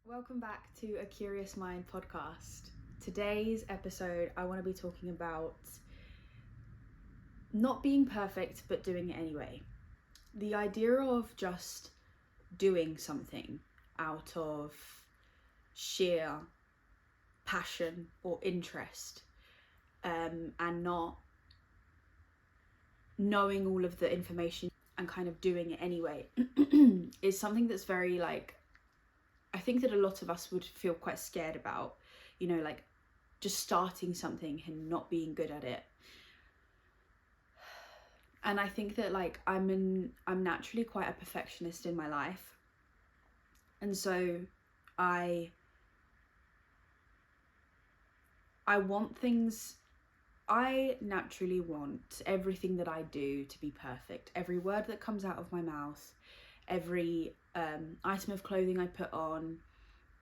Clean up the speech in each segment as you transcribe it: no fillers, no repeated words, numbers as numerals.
Welcome back to A Curious Mind podcast. Today's episode, I want to be talking about not being perfect, but doing it anyway. The idea of just doing something out of sheer passion or interest, and not knowing all of the information and kind of doing it anyway is something that's very I think that a lot of us would feel quite scared about, just starting something and not being good at it. And I think that I'm naturally quite a perfectionist in my life. And so I naturally want everything that I do to be perfect. Every word that comes out of my mouth, every item of clothing I put on,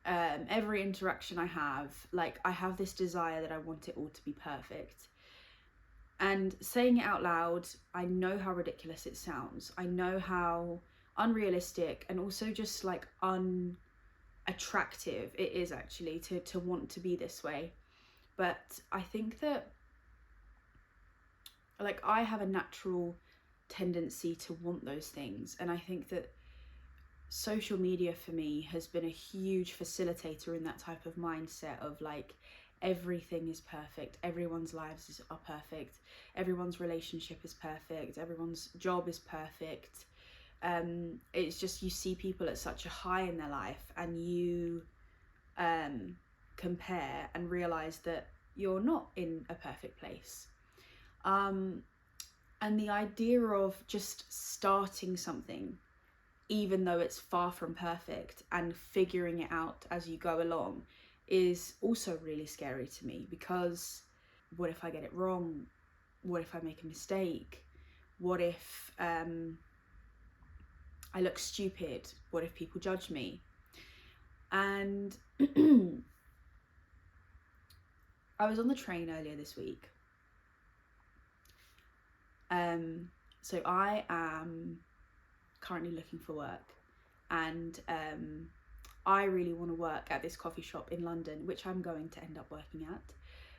every interaction I have, I have this desire that I want it all to be perfect. And saying it out loud, I know how ridiculous it sounds. I know how unrealistic and also just unattractive it is actually to want to be this way. But I think that I have a natural tendency to want those things, and I think that social media for me has been a huge facilitator in that type of mindset of everything is perfect, everyone's lives are perfect, everyone's relationship is perfect, everyone's job is perfect. It's just, you see people at such a high in their life and you compare and realize that you're not in a perfect place. And the idea of just starting something, even though it's far from perfect, and figuring it out as you go along is also really scary to me, because what if I get it wrong? What if I make a mistake? What if I look stupid? What if people judge me? And I was on the train earlier this week. So I am currently looking for work, and I really want to work at this coffee shop in London, which I'm going to end up working at,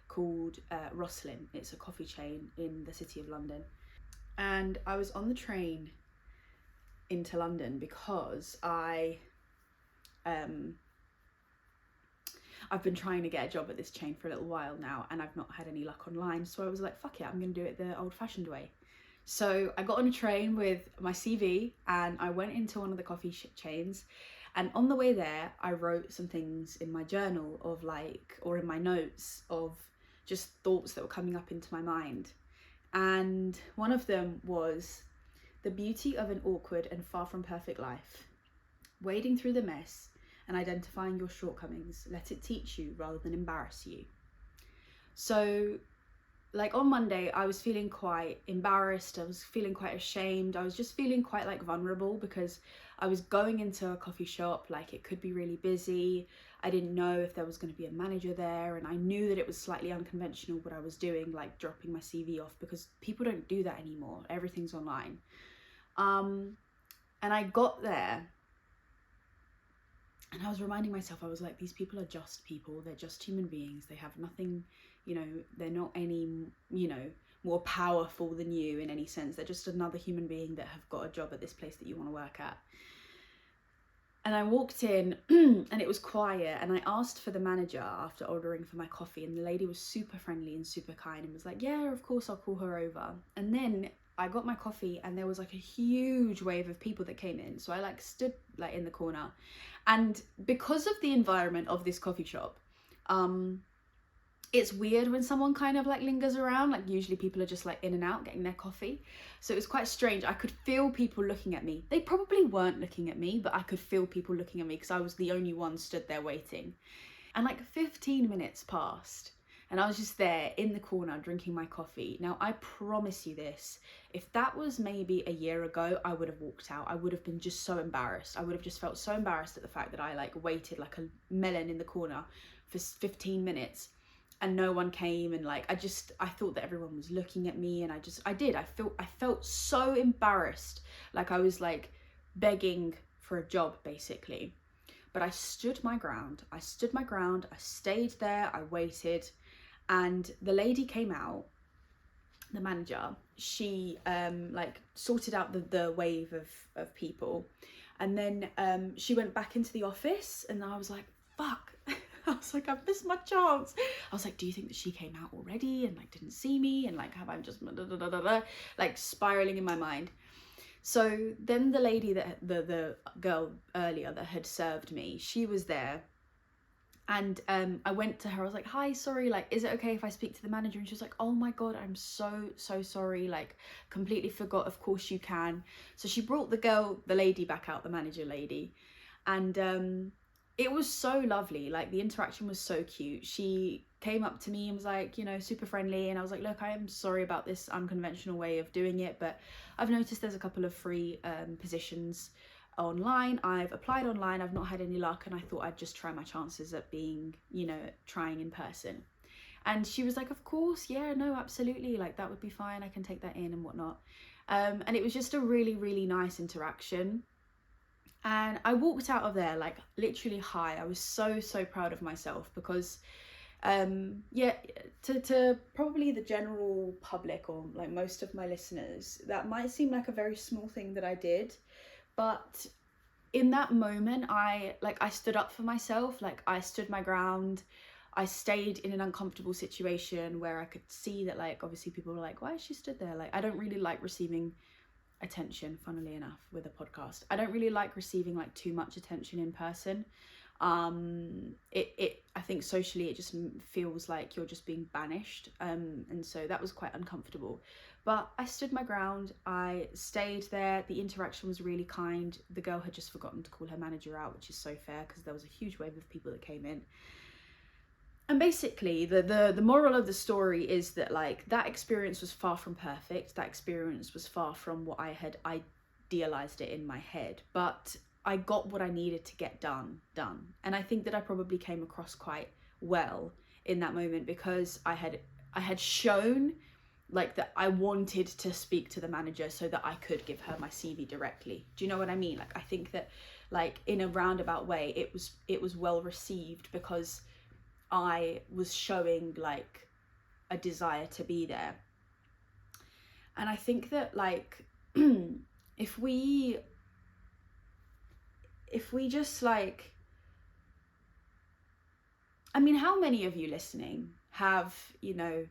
called Roslyn. It's a coffee chain in the city of London. And I was on the train into London because I've been trying to get a job at this chain for a little while now, and I've not had any luck online. So I was like, fuck it, I'm going to do it the old-fashioned way. So I got on a train with my CV and I went into one of the coffee chains, and on the way there I wrote some things in my journal of or in my notes of just thoughts that were coming up into my mind. And one of them was: the beauty of an awkward and far from perfect life. Wading through the mess and identifying your shortcomings, let it teach you rather than embarrass you. So on Monday, I was feeling quite embarrassed, I was feeling quite ashamed, I was just feeling quite vulnerable, because I was going into a coffee shop, it could be really busy, I didn't know if there was going to be a manager there, and I knew that it was slightly unconventional what I was doing, dropping my CV off, because people don't do that anymore, everything's online. And I got there, and I was reminding myself, I was like, these people are just people, they're just human beings, they have nothing, they're not any, more powerful than you in any sense, they're just another human being that have got a job at this place that you want to work at. And I walked in and it was quiet, and I asked for the manager after ordering for my coffee, and the lady was super friendly and super kind and was like, yeah, of course, I'll call her over. And then I got my coffee and there was a huge wave of people that came in. So I stood in the corner, and because of the environment of this coffee shop, it's weird when someone kind of lingers around. Usually people are just in and out getting their coffee. So it was quite strange. I could feel people looking at me. They probably weren't looking at me, but I could feel people looking at me because I was the only one stood there waiting. And 15 minutes passed, and I was just there in the corner drinking my coffee. Now, I promise you this, if that was maybe a year ago, I would have walked out. I would have been just so embarrassed. I would have just felt so embarrassed at the fact that I waited like a melon in the corner for 15 minutes and no one came, and I thought that everyone was looking at me, and I felt so embarrassed, I was begging for a job basically. but I stood my ground. I stayed there, I waited, and the lady came out, the manager. She like sorted out the wave of people, and then she went back into the office, and I was like, fuck. I was like, I've missed my chance. I was like, do you think that she came out already and like didn't see me, and like have I just like spiraling in my mind. So then the lady that the girl earlier that had served me, she was there, and I went to her. I was like, hi, sorry, like, is it okay if I speak to the manager? And she was like, oh my god, I'm so sorry, like, completely forgot. Of course you can. So she brought the lady back out, the manager lady, and it was so lovely. Like, the interaction was so cute. She came up to me and was like, you know, super friendly, and I was like, look, I am sorry about this unconventional way of doing it, but I've noticed there's a couple of free positions online. I've applied online, I've not had any luck, and I thought I'd just try my chances at being, you know, trying in person. And she was like, of course, yeah, no, absolutely, like that would be fine, I can take that in and whatnot. And it was just a really, really nice interaction. And I walked out of there like literally high. I was so proud of myself, because yeah, to probably the general public, or like most of my listeners, that might seem like a very small thing that I did, but in that moment, I stood up for myself. Like, I stood my ground. I stayed in an uncomfortable situation where I could see that, like, obviously people were like, why is she stood there? Like, I don't really like receiving attention, funnily enough, with a podcast. I don't really like receiving like too much attention in person. I think socially it just feels like you're just being banished, and so that was quite uncomfortable. But I stood my ground, I stayed there, the interaction was really kind. The girl had just forgotten to call her manager out, which is so fair, because there was a huge wave of people that came in. And basically the moral of the story is that, like, that experience was far from perfect. That experience was far from what I had idealized it in my head, but I got what I needed to get done. And I think that I probably came across quite well in that moment, because I had shown like that I wanted to speak to the manager so that I could give her my CV directly. Do you know what I mean? Like, I think that, like, in a roundabout way, it was well received, because I was showing like a desire to be there. And I think that, like, if we just, like, I mean, how many of you listening have, you know,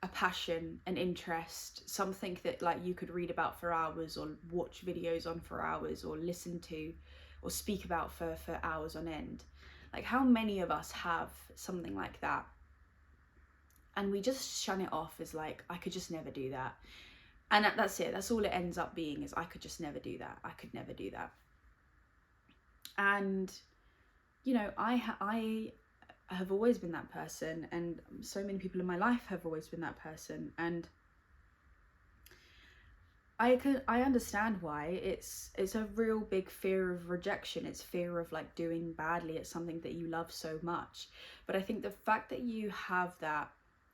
a passion, an interest, something that, like, you could read about for hours, or watch videos on for hours, or listen to or speak about for hours on end? Like, how many of us have something like that, and we just shun it off as like, I could just never do that? And that's it. That's all it ends up being, is I could just never do that. I could never do that. And, you know, I have always been that person, and so many people in my life have always been that person. And I understand why. It's a real big fear of rejection. It's fear of, like, doing badly at something that you love so much. But I think the fact that you have that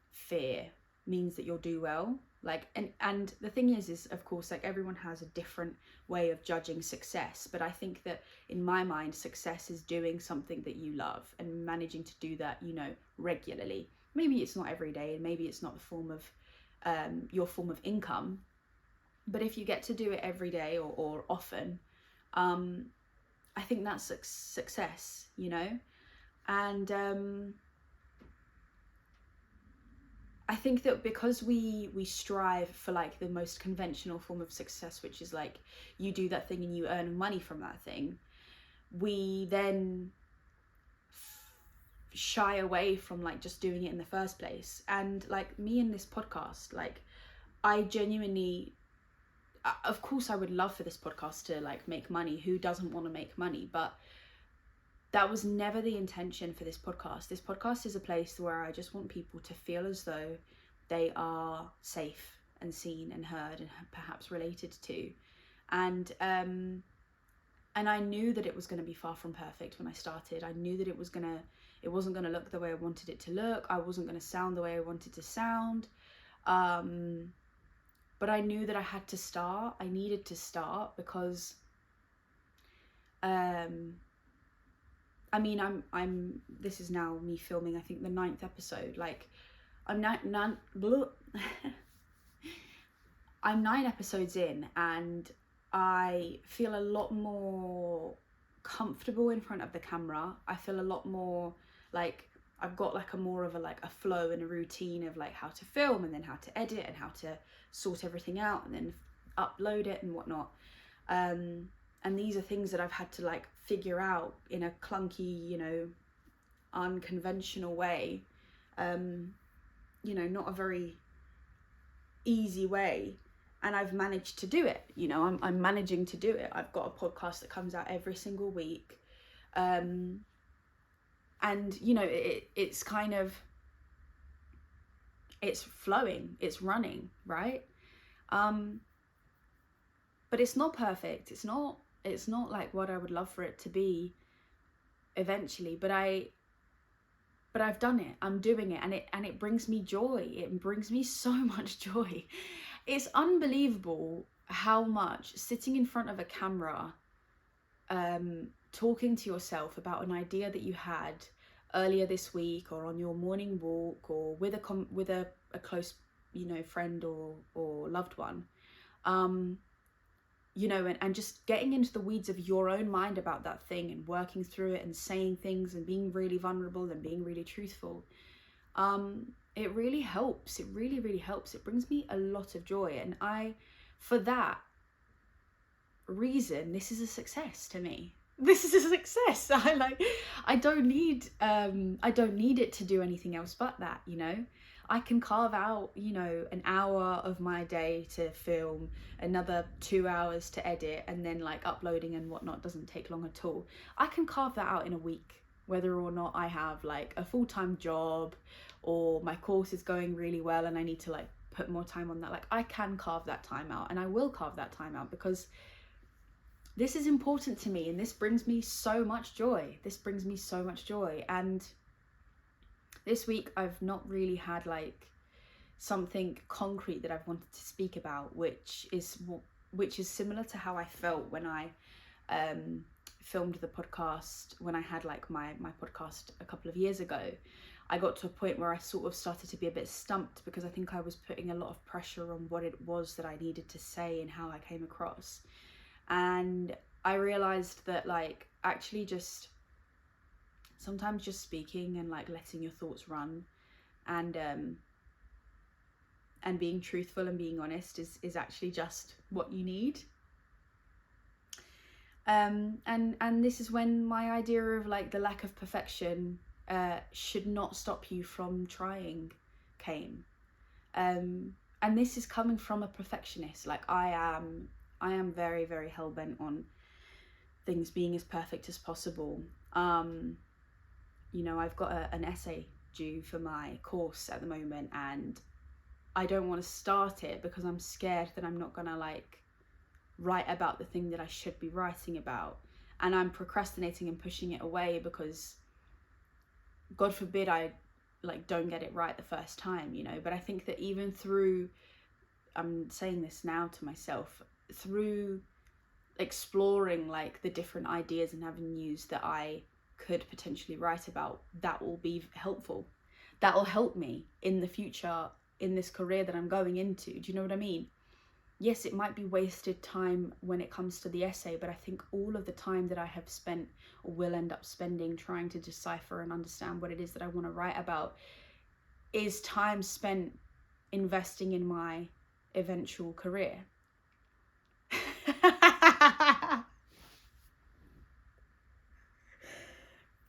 fear means that you'll do well. Like, and the thing is of course, like, everyone has a different way of judging success, but I think that in my mind, success is doing something that you love and managing to do that, you know, regularly. Maybe it's not every day, and maybe it's not the form of your form of income, but if you get to do it every day, or often, I think that's success, you know. And I think that because we strive for, like, the most conventional form of success, which is like, you do that thing and you earn money from that thing, we then shy away from, like, just doing it in the first place. And, like, me in this podcast, like, I genuinely, of course I would love for this podcast to, like, make money. Who doesn't want to make money? But that was never the intention for this podcast. This podcast is a place where I just want people to feel as though they are safe and seen and heard and perhaps related to. And I knew that it was going to be far from perfect when I started. I knew that it wasn't going to look the way I wanted it to look. I wasn't going to sound the way I wanted to sound. But I knew that I had to start. I needed to start, because I mean, this is now me filming, I think, the 9th episode. Like, I'm I'm 9 episodes in, and I feel a lot more comfortable in front of the camera. I feel a lot more like I've got like a more of a flow and a routine of like how to film and then how to edit and how to sort everything out and then upload it and whatnot. And these are things that I've had to like figure out in a clunky, you know, unconventional way. You know, not a very easy way. And I've managed to do it, you know, I'm managing to do it. I've got a podcast that comes out every single week. And, you know, it's kind of, it's flowing, it's running, right? But it's not perfect. It's not like what I would love for it to be eventually, but I've done it. I'm doing it, and it brings me joy. It brings me so much joy. It's unbelievable how much sitting in front of a camera, talking to yourself about an idea that you had earlier this week, or on your morning walk, or with a close, you know, friend or loved one, you know, and just getting into the weeds of your own mind about that thing and working through it and saying things and being really vulnerable and being really truthful. It really helps. It really, really helps. It brings me a lot of joy. And for that reason, this is a success to me. This is a success. I don't need it to do anything else but that, you know. I can carve out, you know, an hour of my day to film, another 2 hours to edit, and then like uploading and whatnot doesn't take long at all. I can carve that out in a week, whether or not I have like a full-time job or my course is going really well and I need to like put more time on that. Like, I can carve that time out, and I will carve that time out, because this is important to me and this brings me so much joy. And this week I've not really had like something concrete that I've wanted to speak about, which is similar to how I felt when I filmed the podcast, when I had like my podcast a couple of years ago. I got to a point where I sort of started to be a bit stumped, because I think I was putting a lot of pressure on what it was that I needed to say and how I came across. And I realized that like actually just sometimes just speaking and like letting your thoughts run and being truthful and being honest is actually just what you need. And this is when my idea of like the lack of perfection should not stop you from trying came. And this is coming from a perfectionist. Like, I am very, very hell-bent on things being as perfect as possible. You know, I've got an essay due for my course at the moment, and I don't want to start it because I'm scared that I'm not gonna like write about the thing that I should be writing about, and I'm procrastinating and pushing it away because God forbid I like don't get it right the first time, you know. But I think that even through, I'm saying this now to myself, through exploring like the different ideas and avenues that I could potentially write about, that will be helpful. That will help me in the future in this career that I'm going into. Do you know what I mean? Yes, it might be wasted time when it comes to the essay, but I think all of the time that I have spent or will end up spending trying to decipher and understand what it is that I want to write about is time spent investing in my eventual career.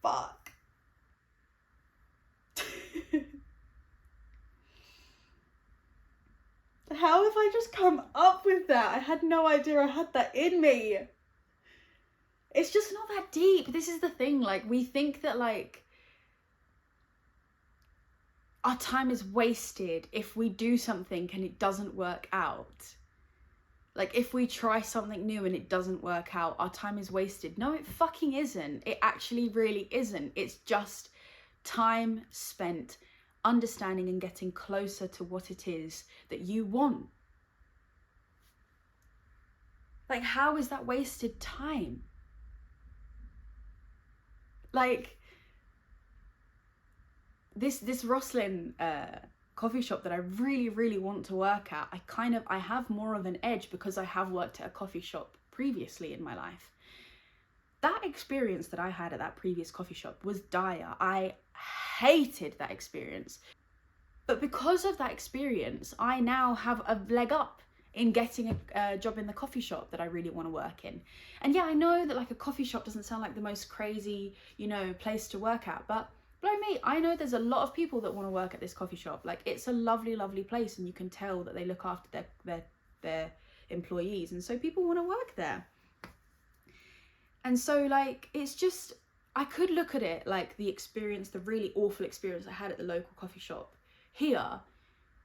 Fuck. How have I just come up with that? I had no idea I had that in me. It's just not that deep. This is the thing. Like, we think that like our time is wasted if we do something and it doesn't work out. Like, if we try something new and it doesn't work out, our time is wasted. No, it fucking isn't. It actually really isn't. It's just time spent understanding and getting closer to what it is that you want. Like, how is that wasted time? like this Roslyn coffee shop that I really, really want to work at, I have more of an edge because I have worked at a coffee shop previously in my life. That experience that I had at that previous coffee shop was dire. I hated that experience. But because of that experience, I now have a leg up in getting a job in the coffee shop that I really want to work in. And yeah, I know that like a coffee shop doesn't sound like the most crazy, you know, place to work at, but blow me, I know there's a lot of people that want to work at this coffee shop. Like, it's a lovely, lovely place, and you can tell that they look after their employees, and so people want to work there. And so like, it's just, I could look at it like the experience, the really awful experience I had at the local coffee shop here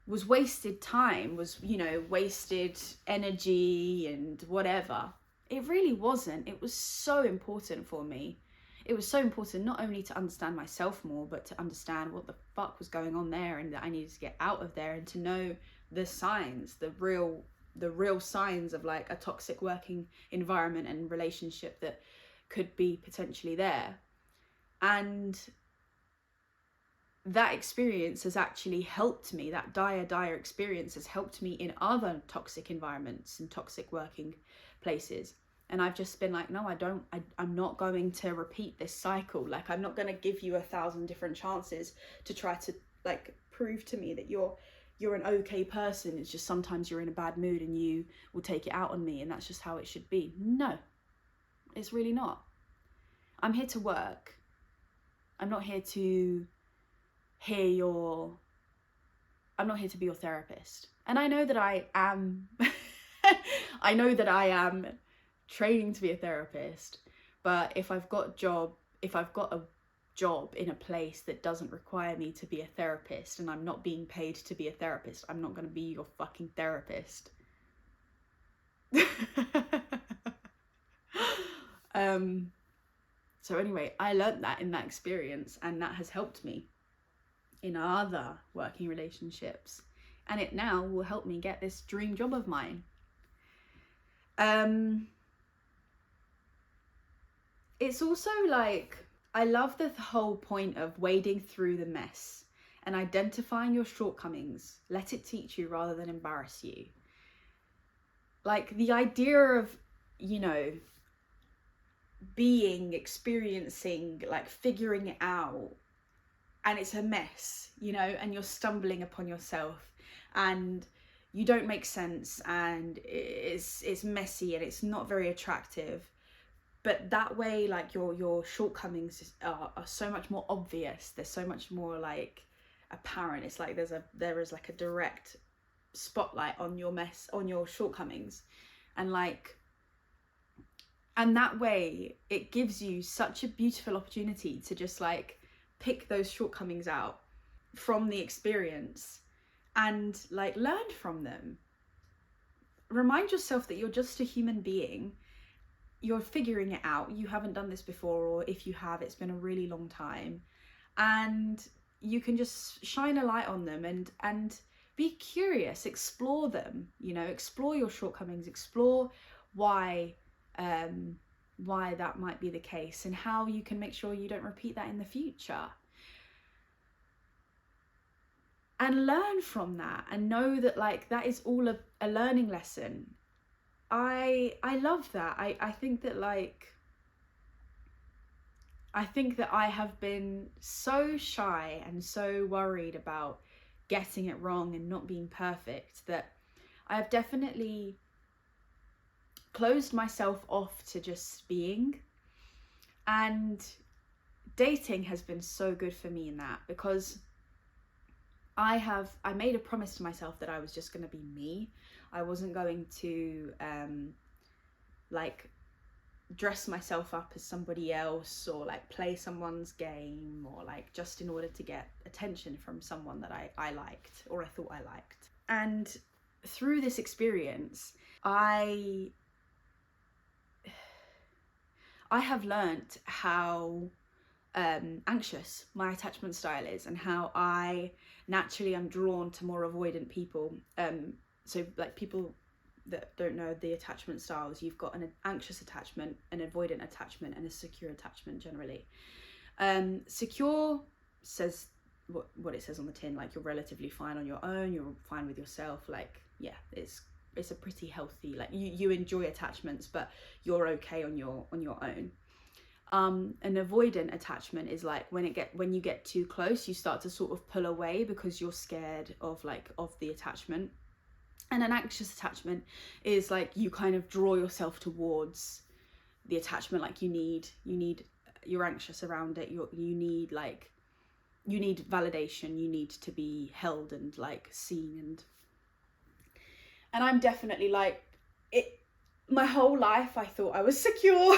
was wasted time, was, you know, wasted energy and whatever. It really wasn't. It was so important for me. It was so important not only to understand myself more, but to understand what the fuck was going on there, and that I needed to get out of there, and to know the signs, the real signs of like a toxic working environment and relationship that could be potentially there. And that experience has actually helped me. That dire experience has helped me in other toxic environments and toxic working places. And I've just been like, no, I'm not going to repeat this cycle. Like, I'm not going to give you 1,000 different chances to try to like prove to me that you're an okay person. It's just sometimes you're in a bad mood and you will take it out on me, and that's just how it should be. No, it's really not. I'm here to work. I'm not here to I'm not here to be your therapist. And I know that I am I know that I am training to be a therapist, but if I've got a job in a place that doesn't require me to be a therapist, and I'm not being paid to be a therapist, I'm not going to be your fucking therapist. So anyway, I learned that in that experience, and that has helped me in other working relationships, and it now will help me get this dream job of mine. It's also like, I love the whole point of wading through the mess and identifying your shortcomings. Let it teach you rather than embarrass you. Like, the idea of, you know, experiencing, like figuring it out, and it's a mess, you know, and you're stumbling upon yourself, and you don't make sense, and it's messy, and it's not very attractive. But that way, like, your shortcomings are so much more obvious. They're so much more like apparent. It's like there is like a direct spotlight on your mess, on your shortcomings, and that way it gives you such a beautiful opportunity to just like pick those shortcomings out from the experience and like learn from them. Remind yourself that you're just a human being. You're figuring it out. You haven't done this before, or if you have, it's been a really long time, and you can just shine a light on them and be curious, explore them, you know, explore your shortcomings, explore why that might be the case, and how you can make sure you don't repeat that in the future. And learn from that, and know that like that is all a learning lesson. I love that. I think that I have been so shy and so worried about getting it wrong and not being perfect that I have definitely closed myself off to just being. And dating has been so good for me in that, because I made a promise to myself that I was just going to be me. I wasn't going to like dress myself up as somebody else, or like play someone's game, or like just in order to get attention from someone that I liked, or I thought I liked. And through this experience, I have learnt how anxious my attachment style is, and how I naturally am drawn to more avoidant people. So like, people that don't know the attachment styles, you've got an anxious attachment, an avoidant attachment, and a secure attachment generally. Secure says what it says on the tin, like you're relatively fine on your own, you're fine with yourself, like yeah, it's a pretty healthy, like you enjoy attachments but you're okay on your own. An avoidant attachment is like when you get too close, you start to sort of pull away because you're scared of the attachment. And an anxious attachment is like you kind of draw yourself towards the attachment, like you're anxious around it, you need validation, you need to be held and like seen, and I'm definitely like it. My whole life I thought I was secure.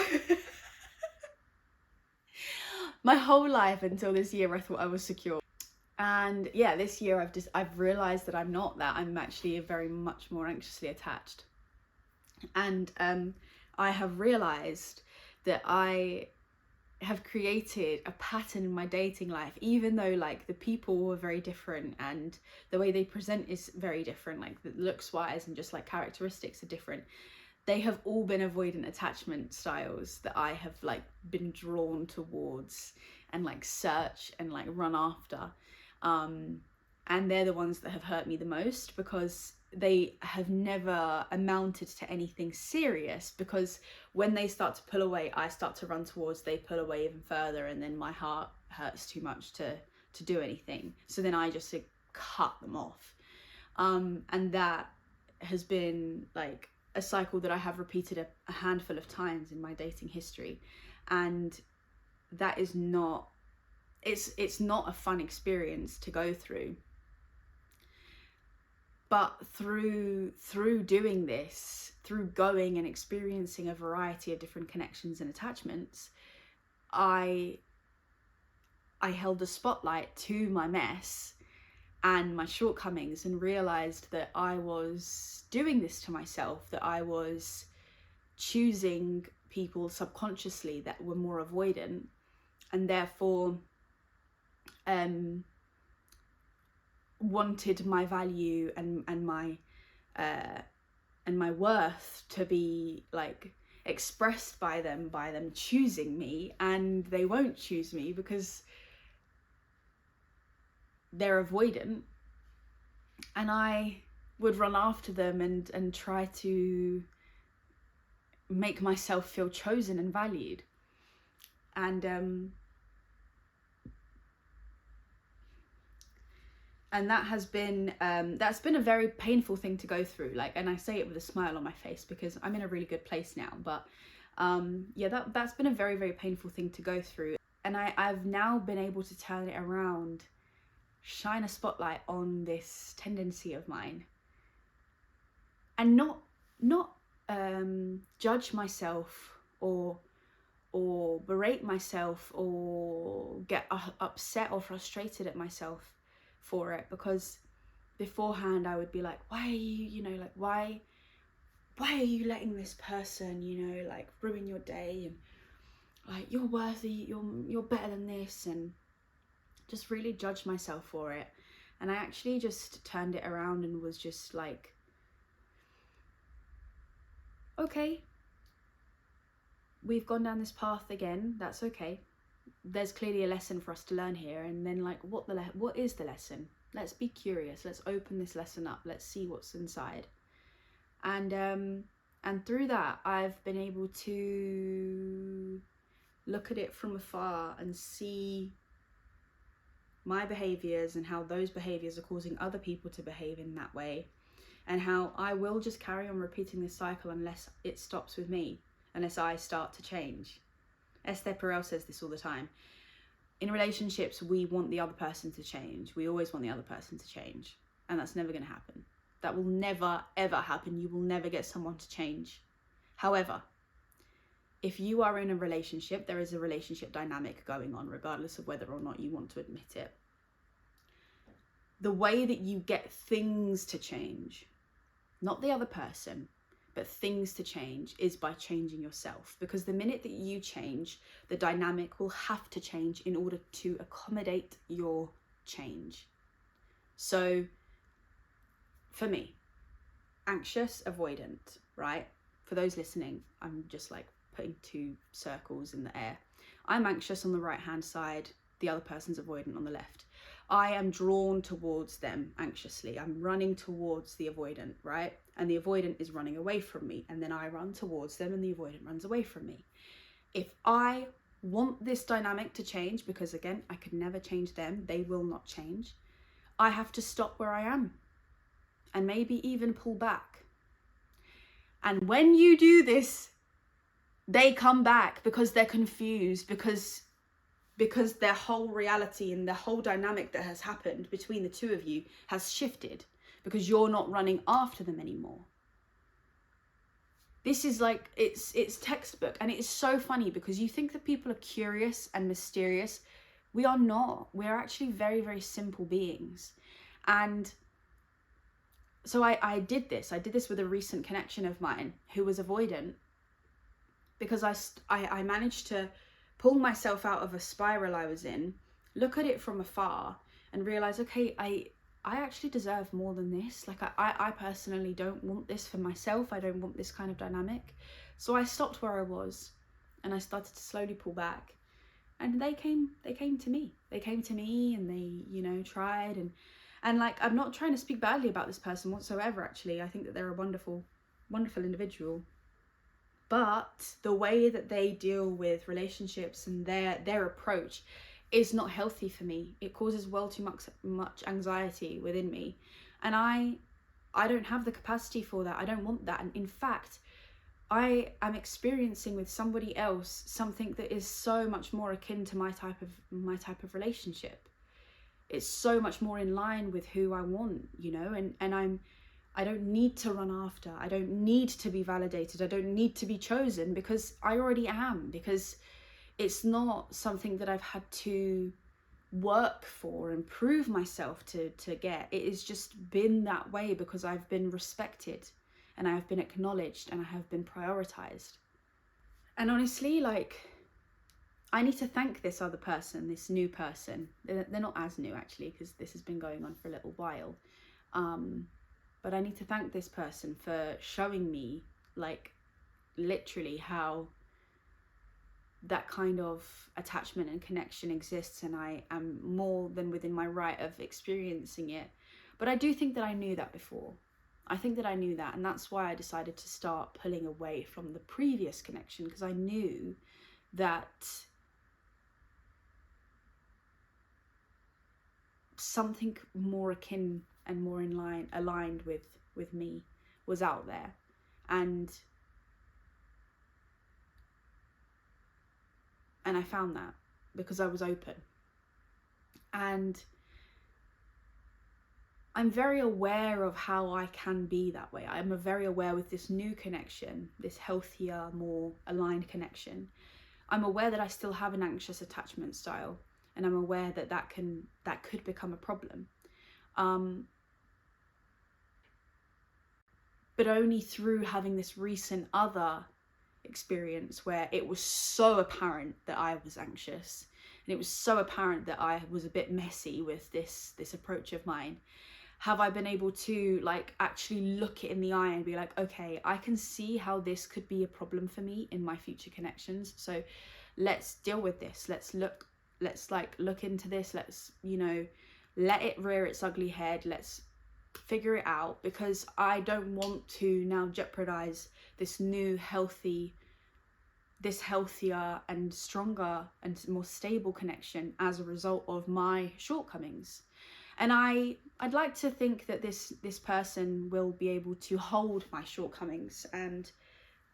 My whole life until this year I thought I was secure. And yeah, this year I've realized that I'm not that. I'm actually very much more anxiously attached. And I have realized that I have created a pattern in my dating life, even though like the people were very different and the way they present is very different, like the looks wise and just like characteristics are different. They have all been avoidant attachment styles that I have like been drawn towards and like search and like run after. And they're the ones that have hurt me the most because they have never amounted to anything serious, because when they start to pull away, I start to run towards, they pull away even further, and then my heart hurts too much to do anything. So then I just like, cut them off. And that has been like a cycle that I have repeated a handful of times in my dating history, and that is not, it's not a fun experience to go through. But through doing this, through going and experiencing a variety of different connections and attachments, I held a spotlight to my mess and my shortcomings and realized that I was doing this to myself, that I was choosing people subconsciously that were more avoidant, and therefore wanted my value and my worth to be like expressed by them choosing me, and they won't choose me because they're avoidant, and I would run after them and try to make myself feel chosen and valued. And that has been that's been a very painful thing to go through, like, and I say it with a smile on my face because I'm in a really good place now, but yeah, that's been a very, very painful thing to go through. And I've now been able to turn it around, shine a spotlight on this tendency of mine, and not judge myself or berate myself or get upset or frustrated at myself for it, because beforehand I would be like, why are you, like, why are you letting this person, like, ruin your day, and like, you're worthy, you're better than this, and just really judge myself for it. And I actually just turned it around and was just like, okay, we've gone down this path again, that's okay. There's clearly a lesson for us to learn here. And then like, what is the lesson? Let's be curious, let's open this lesson up, let's see what's inside. And through that, I've been able to look at it from afar and see my behaviors and how those behaviors are causing other people to behave in that way, and how I will just carry on repeating this cycle unless it stops with me, unless I start to change. Esther Perel says this all the time. In relationships, we want the other person to change. We always want the other person to change. And that's never going to happen. That will never, ever happen. You will never get someone to change. However, if you are in a relationship, there is a relationship dynamic going on, regardless of whether or not you want to admit it. The way that you get things to change, not the other person, but things to change, is by changing yourself. Because the minute that you change, the dynamic will have to change in order to accommodate your change. So for me, anxious, avoidant, right? For those listening, I'm just like putting two circles in the air. I'm anxious on the right hand side, the other person's avoidant on the left. I am drawn towards them anxiously. I'm running towards the avoidant, right? And the avoidant is running away from me. And then I run towards them and the avoidant runs away from me. If I want this dynamic to change, because again, I could never change them, they will not change, I have to stop where I am and maybe even pull back. And when you do this, they come back because they're confused, because their whole reality and the whole dynamic that has happened between the two of you has shifted, because you're not running after them anymore. This is like, it's textbook. And it's so funny because you think that people are curious and mysterious. We are not. We are actually very, very simple beings. And so I did this with a recent connection of mine who was avoidant, because I managed to pull myself out of a spiral I was in, look at it from afar and realize, okay, I actually deserve more than this. Like I personally don't want this for myself. I don't want this kind of dynamic. So I stopped where I was and I started to slowly pull back, and they came to me. They came to me and they, you know, tried, and like, I'm not trying to speak badly about this person whatsoever, actually. I think that they're a wonderful, wonderful individual. But the way that they deal with relationships and their approach is not healthy for me. It causes well too much anxiety within me. And I don't have the capacity for that. I don't want that. And in fact, I am experiencing with somebody else something that is so much more akin to my type of relationship. It's so much more in line with who I want, you know, and I don't need to run after. I don't need to be validated. I don't need to be chosen, because I already am, because it's not something that I've had to work for and prove myself to get. It has just been that way because I've been respected and I have been acknowledged and I have been prioritized. And honestly, like, I need to thank this other person, this new person. They're not as new, actually, because this has been going on for a little while. But I need to thank this person for showing me, like, literally how that kind of attachment and connection exists, and I am more than within my right of experiencing it. But I do think that I knew that before. I think that I knew that, and that's why I decided to start pulling away from the previous connection, because I knew that something more akin and more aligned with me was out there. And I found that because I was open. And I'm very aware of how I can be that way. I'm very aware with this new connection, this healthier, more aligned connection. I'm aware that I still have an anxious attachment style, and I'm aware that that could become a problem. But only through having this recent other experience where it was so apparent that I was anxious, and it was so apparent that I was a bit messy with this approach of mine, have I been able to, like, actually look it in the eye and be like, okay, I can see how this could be a problem for me in my future connections. So let's deal with this. Let's look into this. Let's, you know, let it rear its ugly head. Let's figure it out, because I don't want to now jeopardize this new healthier and stronger and more stable connection as a result of my shortcomings. And I'd like to think that this person will be able to hold my shortcomings, and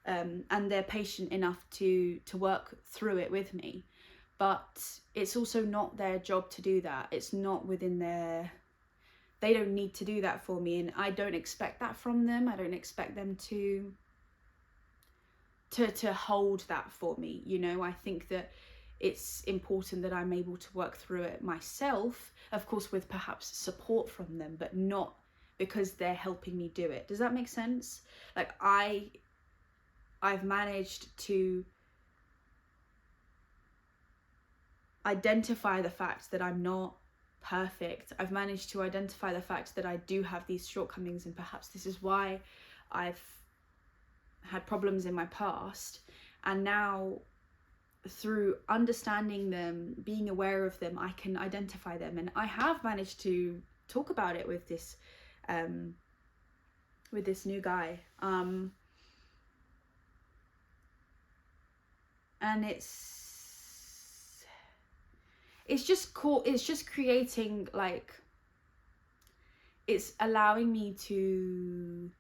they're patient enough to work through it with me. But it's also not their job to do that. It's not within they don't need to do that for me, and I don't expect that from them. I don't expect them to hold that for me, you know. I think that it's important that I'm able to work through it myself, of course with perhaps support from them, but not because they're helping me do it. Does that make sense? Like, I've managed to identify the fact that I'm not perfect. I've managed to identify the fact that I do have these shortcomings, and perhaps this is why I've had problems in my past. And now, through understanding them, being aware of them, I can identify them. And I have managed to talk about it with this new guy, and it's just cool. It's just creating, like, it's allowing me to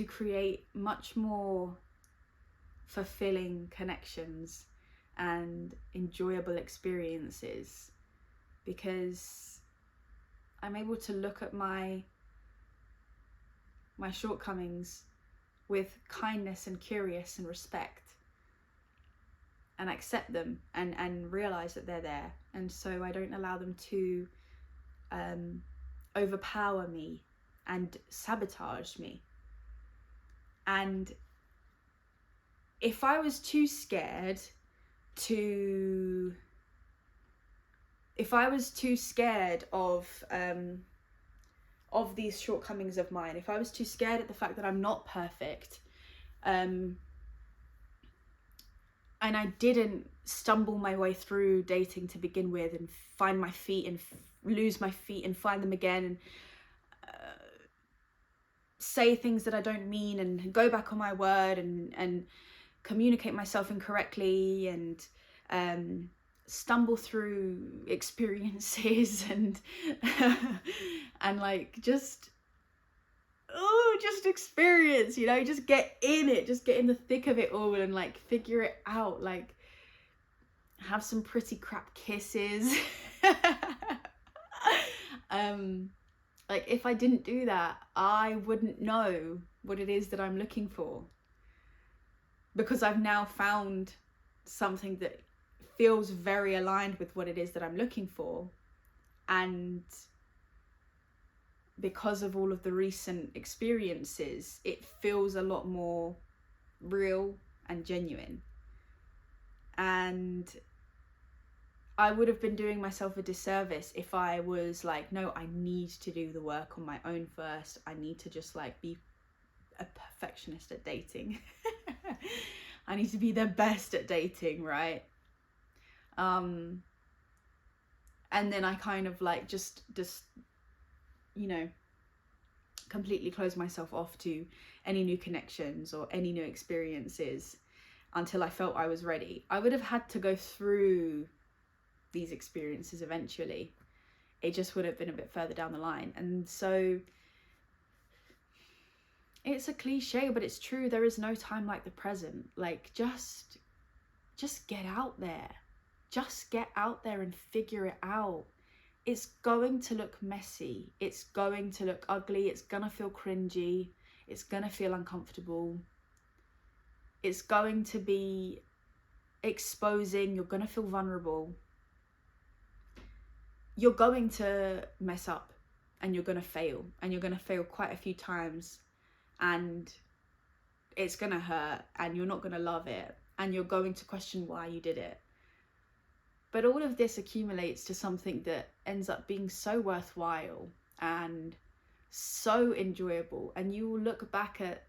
create much more fulfilling connections and enjoyable experiences, because I'm able to look at my shortcomings with kindness and curious and respect, and accept them and realize that they're there. And so I don't allow them to overpower me and sabotage me. And if I was too scared of these shortcomings of mine, if I was too scared at the fact that I'm not perfect, and I didn't stumble my way through dating to begin with, and find my feet and lose my feet and find them again, and say things that I don't mean, and go back on my word, and communicate myself incorrectly, and stumble through experiences, and and like just experience, you know, just get in it, just get in the thick of it all, and like figure it out, like have some pretty crap kisses. Like, if I didn't do that, I wouldn't know what it is that I'm looking for, because I've now found something that feels very aligned with what it is that I'm looking for. And because of all of the recent experiences, it feels a lot more real and genuine. And I would have been doing myself a disservice if I was like, no, I need to do the work on my own first. I need to just like be a perfectionist at dating. I need to be the best at dating, right? And then I kind of like just you know, completely close myself off to any new connections or any new experiences until I felt I was ready. I would have had to go through these experiences eventually. It just would have been a bit further down the line. And so it's a cliche, but it's true. There is no time like the present. Like, just get out there. Just get out there and figure it out. It's going to look messy. It's going to look ugly. It's gonna feel cringy. It's gonna feel uncomfortable. It's going to be exposing. You're gonna feel vulnerable. You're going to mess up, and you're gonna fail, and you're gonna fail quite a few times, and it's gonna hurt, and you're not gonna love it, and you're going to question why you did it. But all of this accumulates to something that ends up being so worthwhile and so enjoyable. And you will look back at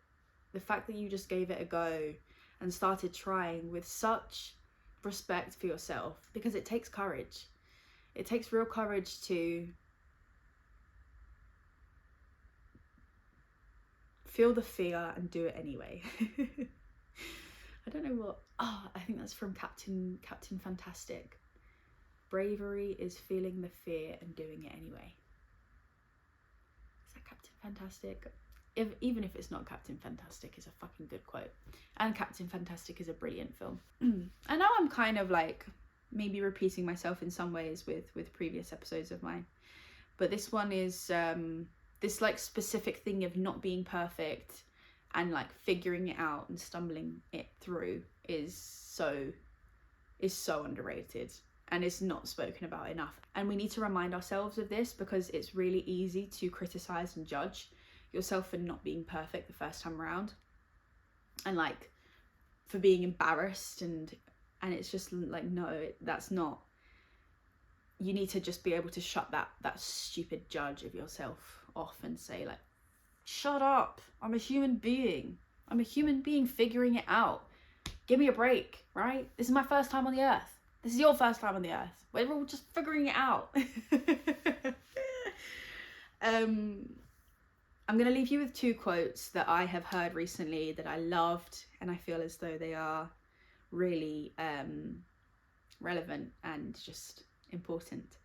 the fact that you just gave it a go and started trying with such respect for yourself, because it takes courage. It takes real courage to feel the fear and do it anyway. I don't know what. Oh, I think that's from Captain Fantastic. Bravery is feeling the fear and doing it anyway. Is that Captain Fantastic? Even if it's not Captain Fantastic, it's a fucking good quote. And Captain Fantastic is a brilliant film. I know I'm kind of like maybe repeating myself in some ways with previous episodes of mine, but this one is this like specific thing of not being perfect and like figuring it out and stumbling it through is so underrated. And it's not spoken about enough. And we need to remind ourselves of this, because it's really easy to criticize and judge yourself for not being perfect the first time around, and like for being embarrassed, and it's just like, no, that's not. You need to just be able to shut that stupid judge of yourself off and say like, shut up, I'm a human being. I'm a human being figuring it out. Give me a break, right? This is my first time on the earth. This is your first time on the earth. We're all just figuring it out. I'm going to leave you with 2 quotes that I have heard recently that I loved, and I feel as though they are really relevant and just important.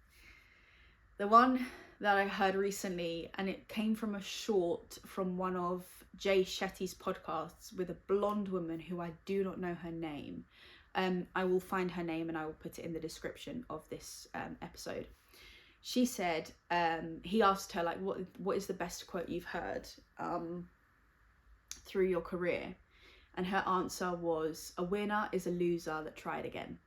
The one that I heard recently, and it came from a short from one of Jay Shetty's podcasts with a blonde woman who I do not know her name. I will find her name and I will put it in the description of this episode. She said, he asked her, like, what is the best quote you've heard through your career? And her answer was, a winner is a loser that tried again.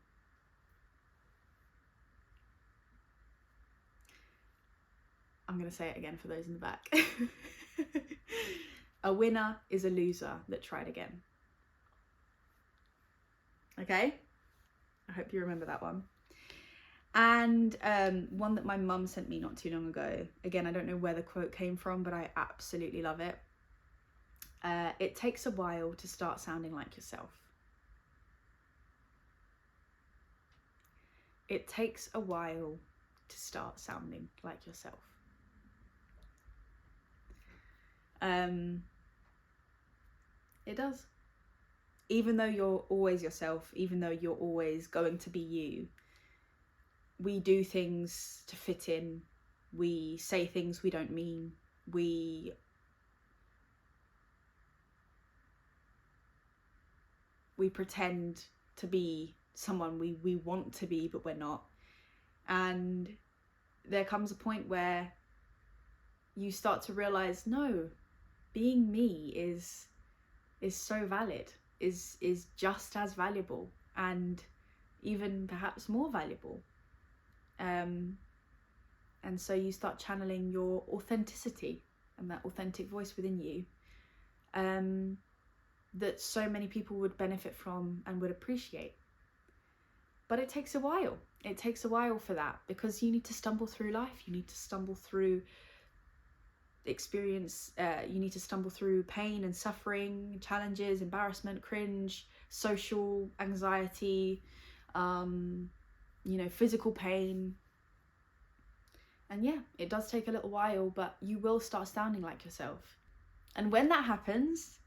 I'm going to say it again for those in the back. A winner is a loser that tried again. Okay? I hope you remember that one. And one that my mum sent me not too long ago. Again, I don't know where the quote came from, but I absolutely love it. It takes a while to start sounding like yourself. It takes a while to start sounding like yourself. It does. Even though you're always yourself, even though you're always going to be you, we do things to fit in. We say things we don't mean. We pretend to be someone we want to be, but we're not. And there comes a point where you start to realize, no, being me is so valid, is just as valuable, and even perhaps more valuable. And so you start channeling your authenticity and that authentic voice within you, that so many people would benefit from and would appreciate. But it takes a while. It takes a while for that, because you need to stumble through life. You need to stumble through experience, you need to stumble through pain and suffering, challenges, embarrassment, cringe, social anxiety, physical pain. And yeah, it does take a little while, but you will start sounding like yourself. And when that happens,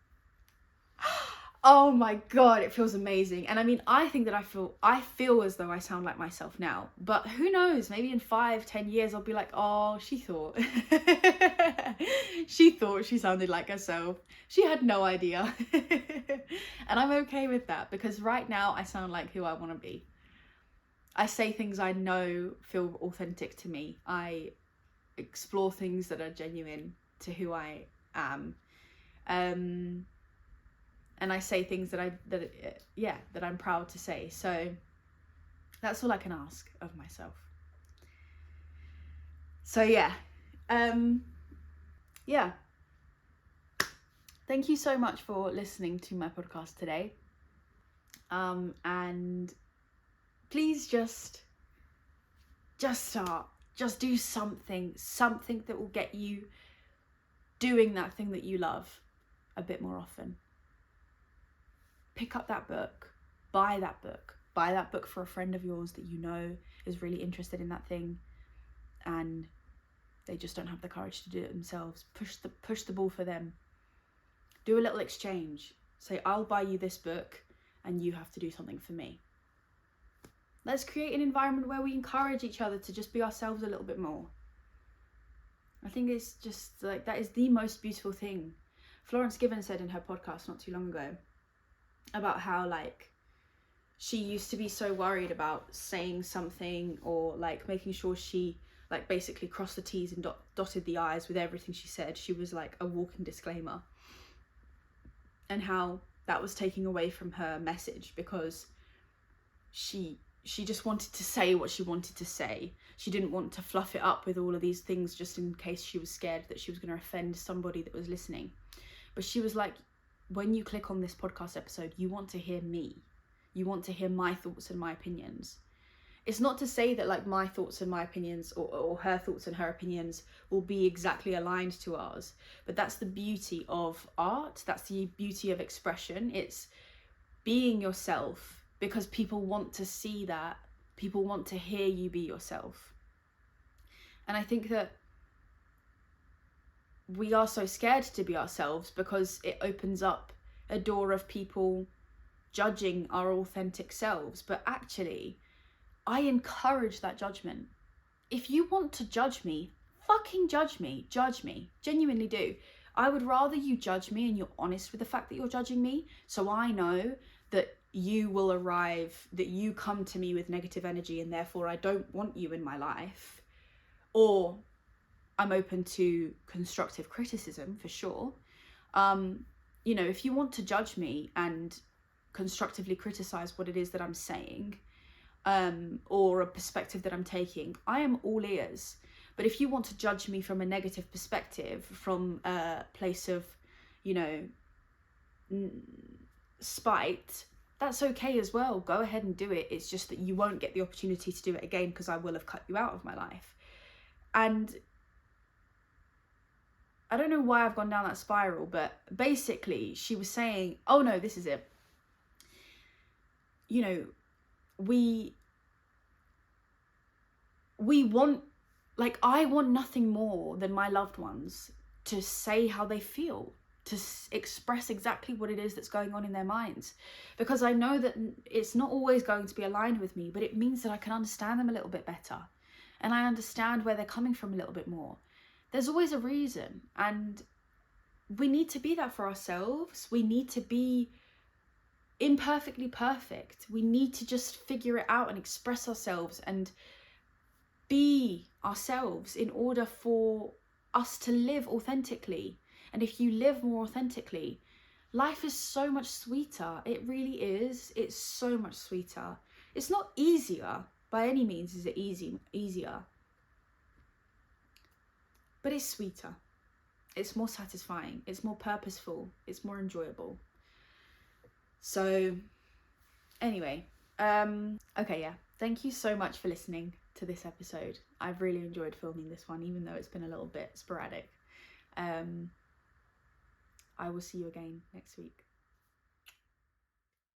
oh my God, it feels amazing. And I mean, I think that I feel as though I sound like myself now, but who knows, maybe in 5-10 years, I'll be like, oh, she thought she sounded like herself. She had no idea. And I'm okay with that, because right now I sound like who I want to be. I say things I know feel authentic to me. I explore things that are genuine to who I am. And I say things that I'm proud to say. So that's all I can ask of myself. So yeah. Thank you so much for listening to my podcast today. And please just start. Just do something that will get you doing that thing that you love a bit more often. Pick up that book, buy that book for a friend of yours that you know is really interested in that thing, and they just don't have the courage to do it themselves. Push the ball for them. Do a little exchange. Say, I'll buy you this book and you have to do something for me. Let's create an environment where we encourage each other to just be ourselves a little bit more. I think it's just like, that is the most beautiful thing. Florence Given said in her podcast not too long ago about how, like, she used to be so worried about saying something, or like making sure she like basically crossed the T's and dotted the I's with everything she said. She was like a walking disclaimer, and how that was taking away from her message, because she just wanted to say what she wanted to say. She didn't want to fluff it up with all of these things just in case she was scared that she was going to offend somebody that was listening. But she was like, when you click on this podcast episode, you want to hear me. You want to hear my thoughts and my opinions. It's not to say that like my thoughts and my opinions or her thoughts and her opinions will be exactly aligned to ours, but that's the beauty of art. That's the beauty of expression. It's being yourself because people want to see that. People want to hear you be yourself. And I think that we are so scared to be ourselves because it opens up a door of people judging our authentic selves. But actually, I encourage that judgment. If you want to judge me, fucking judge me. Judge me. Genuinely do. I would rather you judge me and you're honest with the fact that you're judging me, so I know that you will arrive, that you come to me with negative energy and therefore I don't want you in my life. Or I'm open to constructive criticism for sure. You know, if you want to judge me and constructively criticize what it is that I'm saying, or a perspective that I'm taking, I am all ears. But if you want to judge me from a negative perspective, from a place of, you know, spite, that's okay as well. Go ahead and do it. It's just that you won't get the opportunity to do it again because I will have cut you out of my life. And I don't know why I've gone down that spiral, but basically she was saying, oh no, this is it. You know, we want, like, I want nothing more than my loved ones to say how they feel, to express exactly what it is that's going on in their minds, because I know that it's not always going to be aligned with me, but it means that I can understand them a little bit better and I understand where they're coming from a little bit more. There's always a reason, and we need to be that for ourselves. We need to be imperfectly perfect. We need to just figure it out and express ourselves and be ourselves in order for us to live authentically. And if you live more authentically, life is so much sweeter. It really is. It's so much sweeter. It's not easier by any means. Is it easier? But it's sweeter. It's more satisfying. It's more purposeful. It's more enjoyable. So anyway, okay, yeah. Thank you so much for listening to this episode. I've really enjoyed filming this one, even though it's been a little bit sporadic. I will see you again next week.